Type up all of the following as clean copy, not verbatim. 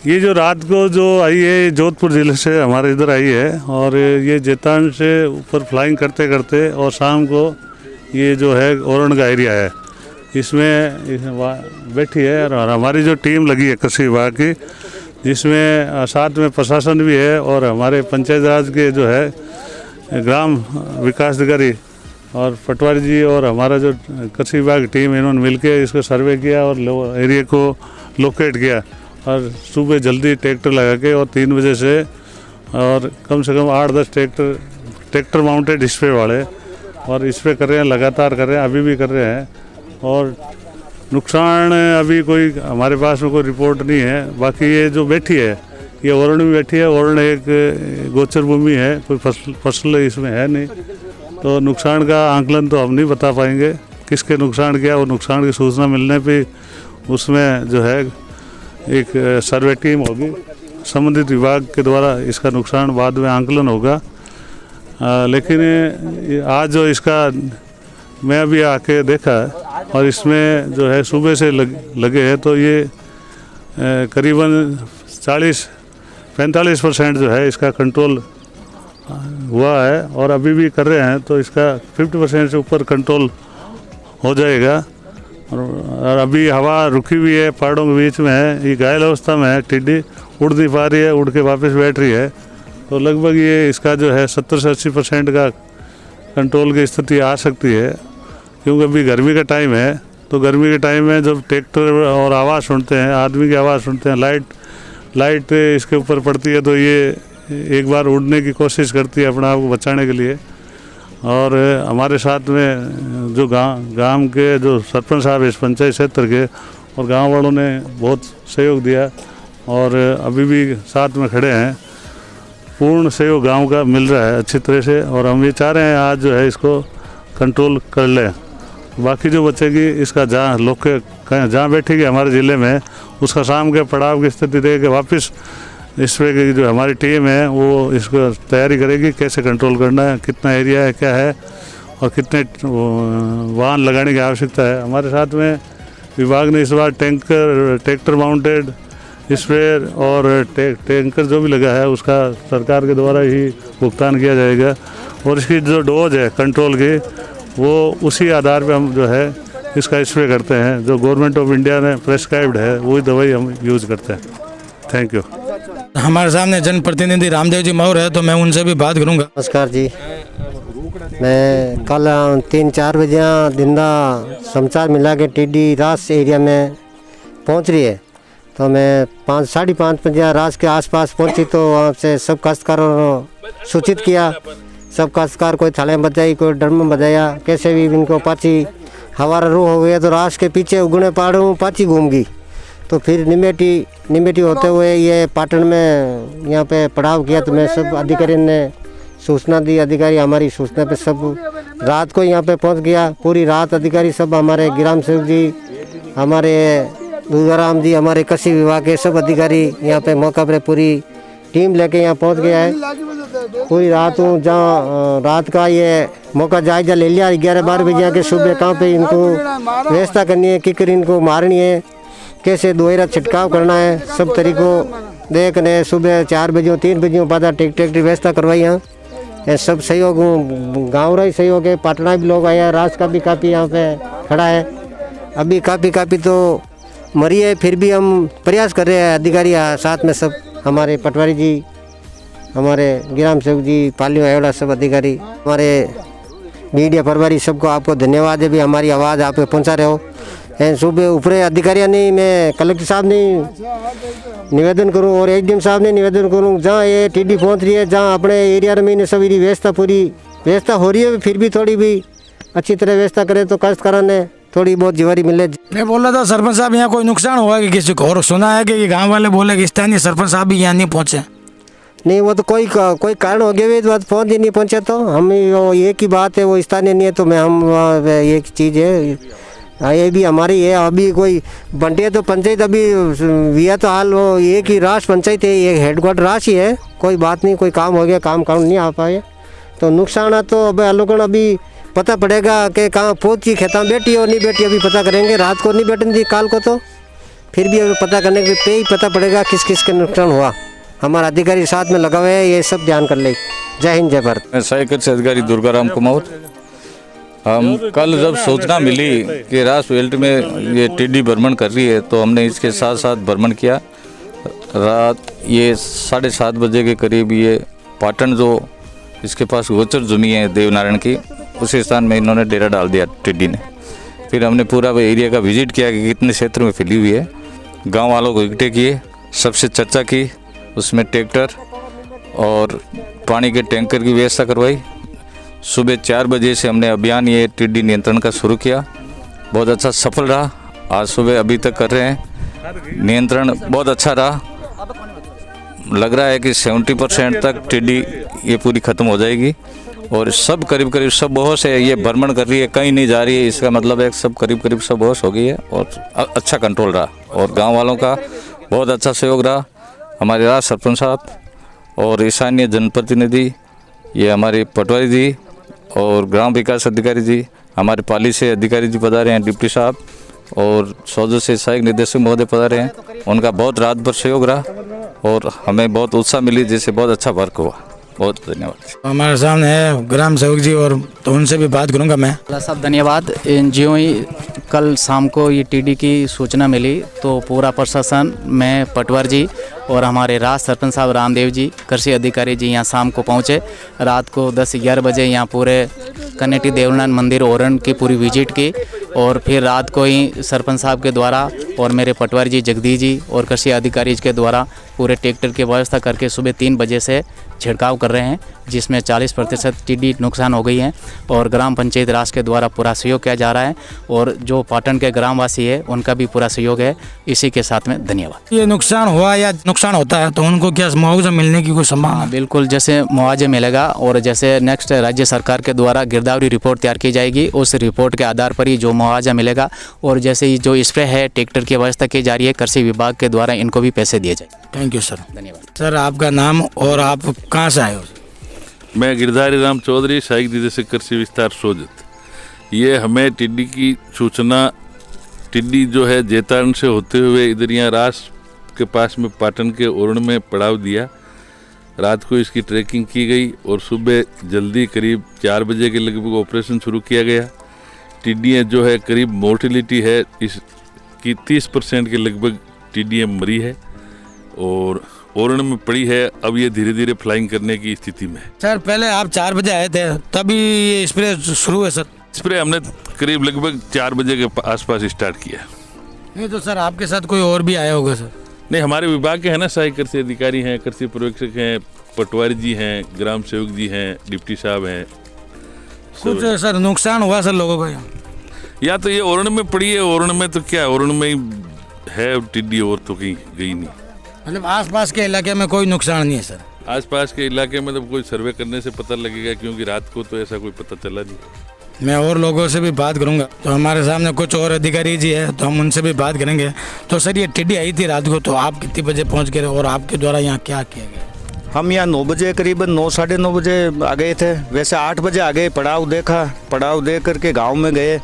ये जो रात को जो आई है, जोधपुर ज़िले से हमारे इधर आई है। और ये जेतान से ऊपर फ्लाइंग करते करते और शाम को ये जो है ओरण का एरिया है, इसमें बैठी है। और हमारी जो टीम लगी है कृषि विभाग की, जिसमें साथ में प्रशासन भी है और हमारे पंचायत राज के जो है ग्राम विकास अधिकारी और पटवारी जी और हमारा जो कृषि विभाग की टीम, इन्होंने मिलकर इसको सर्वे किया और एरिया को लोकेट किया। और सुबह जल्दी ट्रैक्टर लगा के और 3 बजे से और कम से कम 8-10 ट्रैक्टर माउंटेड स्प्रे वाले और स्प्रे कर रहे हैं, लगातार कर रहे हैं, अभी भी कर रहे हैं। और नुकसान अभी कोई हमारे पास में कोई रिपोर्ट नहीं है। बाकी ये जो बैठी है, ये ओरण में बैठी है। ओरण एक गोचर भूमि है, कोई फसल इसमें है नहीं, तो नुकसान का आंकलन तो हम नहीं बता पाएंगे किसके नुकसान किया। और नुकसान की सूचना मिलने पे उसमें जो है एक सर्वे टीम होगी, संबंधित विभाग के द्वारा इसका नुकसान बाद में आंकलन होगा। लेकिन आज जो इसका मैं अभी आके देखा और इसमें जो है सुबह से लगे हैं, तो ये करीबन 40-45% जो है इसका कंट्रोल हुआ है और अभी भी कर रहे हैं, तो इसका 50% से ऊपर कंट्रोल हो जाएगा। और अभी हवा रुकी हुई है, पहाड़ों के बीच में है, ये घायल अवस्था में है, टिड्डी उड़ नहीं पा रही है, उड़ के वापस बैठ रही है। तो लगभग ये इसका जो है 70 से 80% का कंट्रोल की स्थिति आ सकती है। क्योंकि अभी गर्मी का टाइम है, तो गर्मी के टाइम में जब ट्रैक्टर और आवाज़ सुनते हैं, आदमी की आवाज़ सुनते हैं, लाइट इसके ऊपर पड़ती है, तो ये एक बार उड़ने की कोशिश करती है अपने आप को बचाने के लिए। और हमारे साथ में जो गांव के जो सरपंच साहब इस पंचायत क्षेत्र के और गांव वालों ने बहुत सहयोग दिया और अभी भी साथ में खड़े हैं। पूर्ण सहयोग गांव का मिल रहा है अच्छी तरह से। और हम ये चाह रहे हैं आज जो है इसको कंट्रोल कर लें। बाकी जो बचेगी इसका जहाँ बैठेगी हमारे ज़िले में, उसका शाम के पड़ाव की स्थिति देख के वापस इस पे की जो हमारी टीम है वो इसको तैयारी करेगी, कैसे कंट्रोल करना है, कितना एरिया है, क्या है और कितने वाहन लगाने की आवश्यकता है। हमारे साथ में विभाग ने इस बार ट्रैक्टर माउंटेड स्प्रेयर और टैंकर जो भी लगा है उसका सरकार के द्वारा ही भुगतान किया जाएगा। और इसकी जो डोज है कंट्रोल की वो उसी आधार पे हम जो है इसका स्प्रे करते हैं, जो गवर्नमेंट ऑफ इंडिया ने प्रेस्क्राइब्ड है वही दवाई हम यूज़ करते हैं। Thank you. हमारे सामने जनप्रतिनिधि रामदेव जी मौर्य है, तो मैं उनसे भी बात करूंगा। नमस्कार जी, मैं कल 3-4 बजे दिन का समाचार मिला कि टिड्डी रास एरिया में पहुंच रही है, तो मैं 5-5:30 बजे रास के आसपास पहुंची तो वहाँ से सब काश्तकारों को सूचित किया। सब काश्तकार कोई थाले में बजाई, कोई ड्रम में बजाया, कैसे भी इनको पाची हवारा रू हो गया तो रास के पीछे उगने पहाड़ों पाची घूम गई। तो फिर निमेटी होते हुए ये पाटन में यहाँ पे पड़ाव किया, तो मैं सब अधिकारी ने सूचना दी। अधिकारी हमारी सूचना पे सब रात को यहाँ पे पहुँच गया। पूरी रात अधिकारी सब हमारे ग्राम सेवक जी, हमारे दुर्गाराम जी, हमारे कृषि विभाग के सब अधिकारी यहाँ पे मौका पर पूरी टीम लेके यहाँ पहुँच गया है। पूरी रात हूँ जहाँ रात का ये मौका जायजा ले लिया। 11-12 बजे आके सुबह कहाँ पे इनको व्यवस्था करनी है, किकर इनको मारनी है, कैसे दोहरा छिड़काव करना है, सब तरीकों देखने। सुबह 4 बजे 3 बजे बाद ट्रैक्टर व्यवस्था करवाई। यहाँ सब सहयोग गाँव रही सहयोग है, पाटना भी लोग आया, राज का भी काफ़ी यहाँ पे खड़ा है। अभी काफ़ी तो मरी है, फिर भी हम प्रयास कर रहे हैं। अधिकारी साथ में सब हमारे पटवारी जी, हमारे ग्राम सेवक जी, पालियों एवड़ा सब अधिकारी, हमारे मीडिया प्रभारी, सबको आपको धन्यवाद है भी हमारी आवाज़ आप पहुँचा रहे हो। सुबह ऊपरे अधिकारियों ने, मैं कलेक्टर साहब ने निवेदन करूं और एसडीएम साहब ने निवेदन करूं, जहाँ ये टिड्डी पहुंच रही है, जहाँ अपने एरिया में सब व्यवस्था पूरी व्यवस्था हो रही है, फिर भी थोड़ी भी अच्छी तरह व्यवस्था करें तो काश्तकारों ने थोड़ी बहुत जीवारी मिले। मैं बोल रहा था सरपंच साहब यहाँ कोई नुकसान हुआ कि किसी को, और सुना है कि गाँव वाले बोले कि स्थानीय सरपंच साहब भी यहाँ नहीं पहुँचे। नहीं, वो तो कोई कारण हो गया तो पहुँच ही नहीं पहुँचे, तो हम एक ही बात है, वो स्थानीय नहीं है तो मैं हम एक चीज़ है ये भी हमारी है। अभी कोई बंटे तो पंचायत अभी विया तो हाल वो एक ही रास पंचायत है, ये हेडक्वार्टर रास ही है। कोई बात नहीं, कोई काम हो गया, काम नहीं आ पाए तो नुकसान है। तो अब अलोकन अभी पता पड़ेगा कि कहाँ पहुँची, खेता में बैठी और नहीं बैठी, अभी पता करेंगे। रात को नहीं बैठने दी, काल को तो फिर भी अभी पता करने के पे ही पता पड़ेगा किस किस का नुकसान हुआ। हमारा अधिकारी साथ में लगा हुए हैं, ये सब ध्यान कर ले। जय हिंद, जय भारत। मैं सहायक कृषि अधिकारी दुर्गाराम कुमार। हम कल जब सूचना मिली कि रास बेल्ट में ये टिड्डी भ्रमण कर रही है तो हमने इसके साथ साथ भ्रमण किया। रात ये 7:30 बजे के करीब ये पाटन जो इसके पास गोचर जमी है देवनारायण की, उस स्थान में इन्होंने डेरा डाल दिया टिड्डी ने। फिर हमने पूरा एरिया का विजिट किया कि कितने क्षेत्र में फैली हुई है। गांव वालों को इकट्ठे किए, सबसे चर्चा की, उसमें ट्रैक्टर और पानी के टैंकर की व्यवस्था करवाई। सुबह 4 बजे से हमने अभियान ये टिड्डी नियंत्रण का शुरू किया, बहुत अच्छा सफल रहा। आज सुबह अभी तक कर रहे हैं, नियंत्रण बहुत अच्छा रहा। लग रहा है कि 70% तक टिड्डी ये पूरी ख़त्म हो जाएगी और सब करीब सब बेहोश है। ये भ्रमण कर रही है, कहीं नहीं जा रही है, इसका मतलब है सब करीब सब बेहोश हो गई है और अच्छा कंट्रोल रहा। और गाँव वालों का बहुत अच्छा सहयोग रहा। हमारे राज सरपंच साहब और स्थानीय जनप्रतिनिधि, ये हमारे पटवारी जी और ग्राम विकास अधिकारी जी, हमारे पाली से अधिकारी जी पधारे हैं, डिप्टी साहब, और सौजो से सहायक निदेशक महोदय पधारे हैं। उनका बहुत रात भर सहयोग रहा और हमें बहुत उत्साह मिली, जिससे बहुत अच्छा वर्क हुआ। बहुत धन्यवाद। हमारे सामने है ग्राम सेवक जी, और तो उनसे भी बात करूंगा मैं। सब धन्यवाद। ज्यों ही कल शाम को ये टीडी की सूचना मिली तो पूरा प्रशासन, मैं पटवार जी और हमारे राज सरपंच साहब रामदेव जी, कृषि अधिकारी जी यहाँ शाम को पहुँचे। रात को 10-11 बजे यहाँ पूरे कनेटी देवनारायण मंदिर ओरण की पूरी विजिट की और फिर रात को ही सरपंच साहब के द्वारा और मेरे पटवारी जी जगदीश जी और कृषि अधिकारी के द्वारा पूरे ट्रैक्टर की व्यवस्था करके सुबह 3 बजे से छिड़काव कर रहे हैं, जिसमें 40% टिड्डी नुकसान हो गई है और ग्राम पंचायत राज के द्वारा पूरा सहयोग किया जा रहा है और जो पाटन के ग्रामवासी है उनका भी पूरा सहयोग है। इसी के साथ में धन्यवाद। ये नुकसान हुआ या नुकसान होता है तो उनको क्या मुआवजा मिलने की कोई संभावना? बिल्कुल, जैसे मुआवजा मिलेगा और जैसे नेक्स्ट राज्य सरकार के द्वारा गिरदावरी रिपोर्ट तैयार की जाएगी, उस रिपोर्ट के आधार पर ही जो मुआवजा मिलेगा। और जैसे जो स्प्रे है ट्रैक्टर की व्यवस्था की जा रही है, कृषि विभाग के द्वारा इनको भी पैसे दिए जाए। Thank you sir. धन्यवाद सर, आपका नाम और आप कहाँ से आए हो? मैं गिरधारी राम चौधरी, सहायक निदेशक कृषि विस्तार सोजत। ये हमें टिड्डी की सूचना टिड्डी जो है जेतान से होते हुए इधर यहाँ रास के पास में पाटन के ओरण में पड़ाव दिया। रात को इसकी ट्रैकिंग की गई और सुबह जल्दी करीब 4 बजे के लगभग ऑपरेशन शुरू किया गया। टिड्डियाँ जो है करीब मोर्टेलिटी है इसकी 30% के लगभग टिड्डियाँ मरी है और ओरण में पड़ी है। अब ये धीरे धीरे फ्लाइंग करने की स्थिति में है। सर पहले आप 4 बजे आए थे तभी ये स्प्रे शुरू है सर? स्प्रे हमने करीब लगभग 4 बजे के आसपास स्टार्ट किया। नहीं तो सर आपके साथ कोई और भी आया होगा सर? नहीं, हमारे विभाग के हैं ना, सहायक कृषि अधिकारी हैं, कृषि पर्यवेक्षक हैं, पटवारी जी हैं, ग्राम सेवक जी हैं, डिप्टी साहब हैं। कुछ सर नुकसान हुआ सर लोगों का यहाँ? या तो ये ओरण में पड़ी है, ओरण में तो क्या ओरण में ही है टिड्डी, और तो कहीं गई नहीं। मतलब आसपास के इलाके में कोई नुकसान नहीं है सर? आसपास के इलाके में तो कोई सर्वे करने से पता लगेगा, क्योंकि रात को तो ऐसा कोई पता चला नहीं। मैं और लोगों से भी बात करूंगा। तो हमारे सामने कुछ और अधिकारी जी है तो हम उनसे भी बात करेंगे। तो सर ये टिड्डी आई थी रात को, तो आप कितने बजे पहुंच गए और आपके द्वारा यहाँ क्या किया गया? हम यहाँ 9 बजे करीबन 9 साढ़े 9 बजे आ गए थे। वैसे 8 बजे आ गए, पड़ाव देखा, पड़ाव देख करके गांव में गए।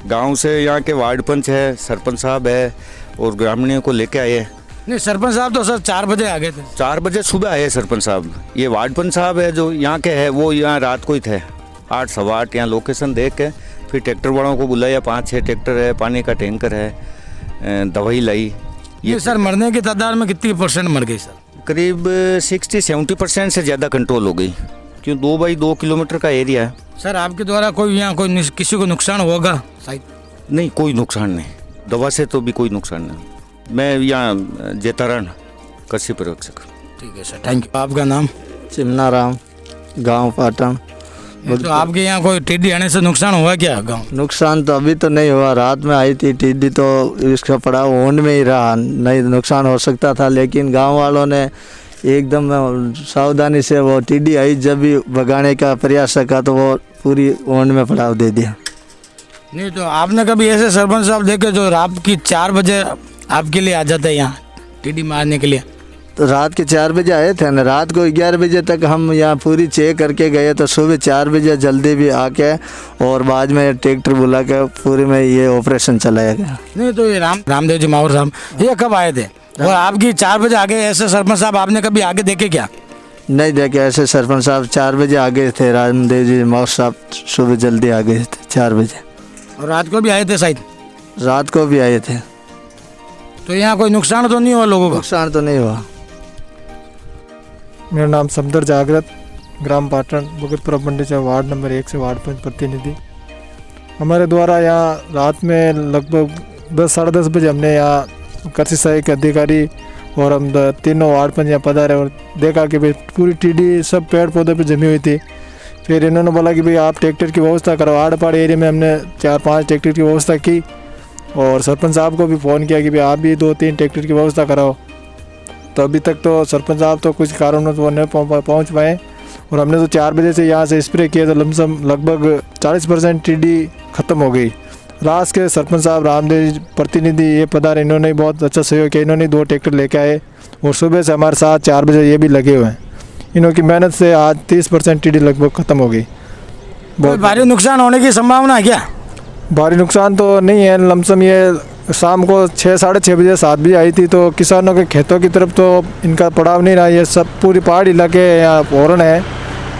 गांव से यहाँ के वार्ड पंच है, सरपंच साहब है और ग्रामीणों को लेके आए। नहीं सरपंच साहब तो सर 4 बजे आ गए थे। 4 बजे सुबह आए सरपंच साहब। ये वार्ड पंच साहब है जो यहाँ के है, वो यहाँ रात को ही थे। 8 सवा 8 यहाँ लोकेशन देख के फिर ट्रैक्टर वालों को बुलाया। 5-6 ट्रैक्टर है, पानी का टैंकर है, दवाई लाई। ये सर मरने की तादाद में कितनी % मर गई सर? करीब 60-70% से ज़्यादा कंट्रोल हो गई, क्यों 2 बाई 2 किलोमीटर का एरिया है। सर आपके द्वारा कोई यहाँ कोई किसी को नुकसान होगा शायद? नहीं, कोई नुकसान नहीं, दवा से तो भी कोई नुकसान नहीं। मैं यहाँ जेतारण कृषि पर्यवेक्षक। ठीक है सर, थैंक यू। आपका नाम? चिमनाराम, गांव पाटन। तो आपके यहाँ कोई टिड्डी आने से नुकसान हुआ क्या गाँव? नुकसान तो अभी तो नहीं हुआ, रात में आई थी टिड्डी तो इसका पड़ाव ओंड में ही रहा, नहीं नुकसान हो सकता था। लेकिन गांव वालों ने एकदम सावधानी से वो टिड्डी आई जब भी भगाने का प्रयास का तो वो पूरी ओंड में पड़ाव दे दिया। नहीं तो आपने कभी ऐसे सरपंच साहब देखे जो रात की 4 बजे आपके लिए आ जाते हैं यहाँ टिड्डी मारने के लिए? तो रात के 4 बजे आए थे ना, रात को 11 बजे तक हम यहाँ पूरी चेक करके गए। तो सुबह 4 बजे जल्दी भी आके और बाद में ट्रैक्टर बुला के पूरी में ये ऑपरेशन चलाया गया। नहीं तो ये रामदेव जी माहौर साहब ये कब आए थे और आपकी 4 बजे आगे ऐसे सरपंच साहब आपने कभी आगे देखे क्या? नहीं देखे ऐसे सरपंच साहब 4 बजे आ गए थे। रामदेव जी माहौर साहब सुबह जल्दी आ गए थे 4 बजे। और रात को भी आए थे शायद? रात को भी आए थे। तो यहाँ कोई नुकसान तो नहीं हुआ लोगों को? नुकसान तो नहीं हुआ। मेरा नाम समदर जागृत, ग्राम पाटन, भगतपुरा मंडीचा, वार्ड नंबर 1 से वार्ड पंच प्रतिनिधि। हमारे द्वारा यहाँ रात में लगभग 10 साढ़े 10 बजे हमने यहाँ कृषि सहायक अधिकारी और हम तीनों वार्ड पंच यहाँ पधारे और देखा कि भाई पूरी टिड्डी सब पेड़ पौधे पे जमी हुई थी। फिर इन्होंने बोला कि भाई आप ट्रैक्टर की व्यवस्था करो। आड़ पाड़ एरिया में हमने 4-5 ट्रैक्टर की व्यवस्था की और सरपंच साहब को भी फ़ोन किया कि भाई आप भी 2-3 ट्रैक्टर की व्यवस्था कराओ। तो अभी तक तो सरपंच साहब तो कुछ कारणों से वो नहीं पहुँच पाए और हमने तो 4 बजे से यहाँ से स्प्रे किया तो लमसम लगभग 40% टिड्डी ख़त्म हो गई। रास के सरपंच साहब रामदेव प्रतिनिधि ये पधारे, इन्होंने बहुत अच्छा सहयोग किया। इन्होंने 2 ट्रैक्टर लेके आए और सुबह से हमारे साथ 4 बजे ये भी लगे हुए हैं। इन्होंने की मेहनत से आज 30% टिड्डी लगभग ख़त्म हो गई। बहुत भारी नुकसान होने की संभावना है क्या? भारी नुकसान तो नहीं है। लमसम ये शाम को 6 साढ़े 6 बजे 7 बजे आई थी तो किसानों के खेतों की तरफ तो इनका पड़ाव नहीं रहा। ये सब पूरी पहाड़ी इलाके यहाँ ओरण है,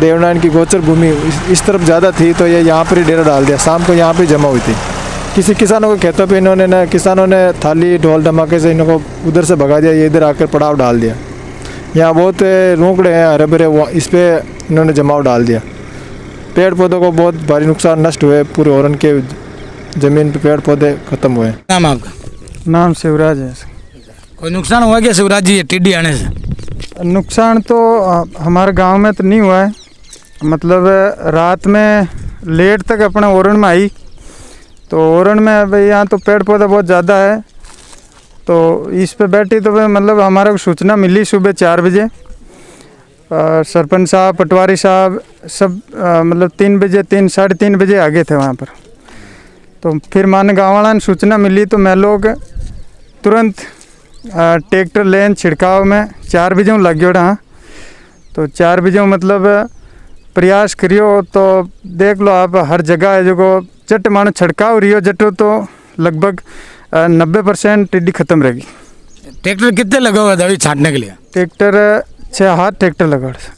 देवनारायण की गोचर भूमि इस तरफ ज़्यादा थी तो ये यहाँ पर ही डेरा डाल दिया। शाम को यहाँ पर जमा हुई थी। किसी किसानों के खेतों पे इन्होंने न किसानों ने थाली ढोल धमाके से इनको उधर से भगा दिया, ये इधर आकर पड़ाव डाल दिया। यहाँ बहुत रोकड़े हैं हरे भरे, इस पर इन्होंने जमाव डाल दिया। पेड़ पौधों को बहुत भारी नुकसान नष्ट हुए, पूरे ओरण के ज़मीन पे पेड़ पौधे ख़त्म हुए। नाम आपका? नाम शिवराज है। कोई नुकसान हुआ क्या शिवराज जी टिड्डी आने से? नुकसान तो हमारे गांव में तो नहीं हुआ है। मतलब रात में लेट तक अपने ओरण में आई तो ओरण में भाई यहाँ तो पेड़ पौधा बहुत ज़्यादा है तो इस पे बैठी तो भाई मतलब हमारे को सूचना मिली सुबह 4 बजे। सरपंच साहब, पटवारी साहब सब मतलब 3 बजे 3 साढ़े 3 बजे आ गए थे वहाँ पर। तो फिर मान गाँव वाला ने सूचना मिली तो मैं लोग तुरंत ट्रैक्टर लेन छिड़काव में 4 बजे लग गया रहा। तो 4 बजे मतलब प्रयास करियो तो देख लो आप हर जगह है जो जट मानो छिड़काव रियो जटो तो लगभग 90% टिड्डी खत्म रहेगी। ट्रैक्टर कितने लगा हुआ दवाई छांटने के लिए? ट्रैक्टर 6 हाथ ट्रैक्टर लगा है।